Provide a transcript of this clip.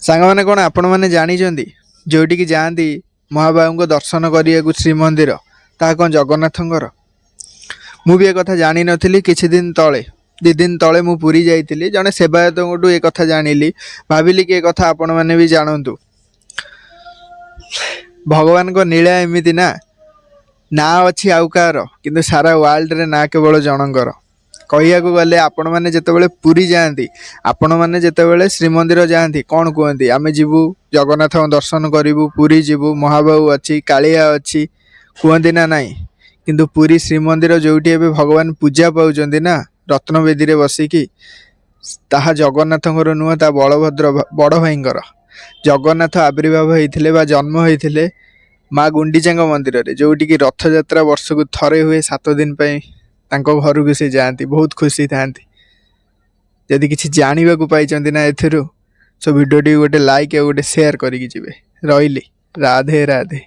ସାଙ୍ଗମାନେ କ'ଣ ଆପଣମାନେ ଜାଣିଛନ୍ତି ଯେଉଁଠିକି ଯାଆନ୍ତି ମହାବାବୁଙ୍କ ଦର୍ଶନ କରିବାକୁ ଶ୍ରୀମନ୍ଦିର ତାହା କ'ଣ ଜଗନ୍ନାଥଙ୍କର? ମୁଁ ବି ଏ କଥା ଜାଣିନଥିଲି। କିଛି ଦିନ ତଳେ 2 ଦିନ ତଳେ ମୁଁ ପୁରୀ ଯାଇଥିଲି, ଜଣେ ସେବାୟତଙ୍କଠୁ ଏ କଥା ଜାଣିଲି। ଭାବିଲି କି ଏ କଥା ଆପଣମାନେ ବି ଜାଣନ୍ତୁ। ଭଗବାନଙ୍କ ନୀଳା ଏମିତି ନାଁ ଅଛି ଆଉ କାହାର, କିନ୍ତୁ ସାରା ୱାର୍ଲଡରେ ନାଁ କେବଳ ଜଣଙ୍କର। କହିବାକୁ ଗଲେ ଆପଣମାନେ ଯେତେବେଳେ ପୁରୀ ଯାଆନ୍ତି, ଆପଣମାନେ ଯେତେବେଳେ ଶ୍ରୀମନ୍ଦିର ଯାଆନ୍ତି, କ'ଣ କୁହନ୍ତି? ଆମେ ଯିବୁ ଜଗନ୍ନାଥଙ୍କ ଦର୍ଶନ କରିବୁ, ପୁରୀ ଯିବୁ, ମହାବାବୁ ଅଛି, କାଳିଆ ଅଛି, କୁହନ୍ତି ନା ନାହିଁ? କିନ୍ତୁ ପୁରୀ ଶ୍ରୀମନ୍ଦିର ଯେଉଁଠି ଏବେ ଭଗବାନ ପୂଜା ପାଉଛନ୍ତି ନା ରତ୍ନବେଦୀରେ ବସିକି, ତାହା ଜଗନ୍ନାଥଙ୍କର ନୁହଁ, ତା ବଳଭଦ୍ର ବଡ଼ ଭାଇଙ୍କର। ଜଗନ୍ନାଥ ଆବିର୍ଭାବ ହେଇଥିଲେ ବା ଜନ୍ମ ହେଇଥିଲେ ମା ଗୁଣ୍ଡିଚାଙ୍କ ମନ୍ଦିରରେ, ଯେଉଁଠିକି ରଥଯାତ୍ରା ବର୍ଷକୁ ଥରେ ହୁଏ। 7 ଦିନ ପାଇଁ ତାଙ୍କ ଘରକୁ ସେ ଯାଆନ୍ତି, ବହୁତ ଖୁସି ଥାଆନ୍ତି। ଯଦି କିଛି ଜାଣିବାକୁ ପାଇଛନ୍ତି ନା ଏଥିରୁ, ସୋ ଭିଡ଼ିଓଟି ଗୋଟେ ଲାଇକ୍ ଆଉ ଗୋଟେ ସେୟାର କରିକି ଯିବେ। ରହିଲି, ରାଧେ ରାଧେ।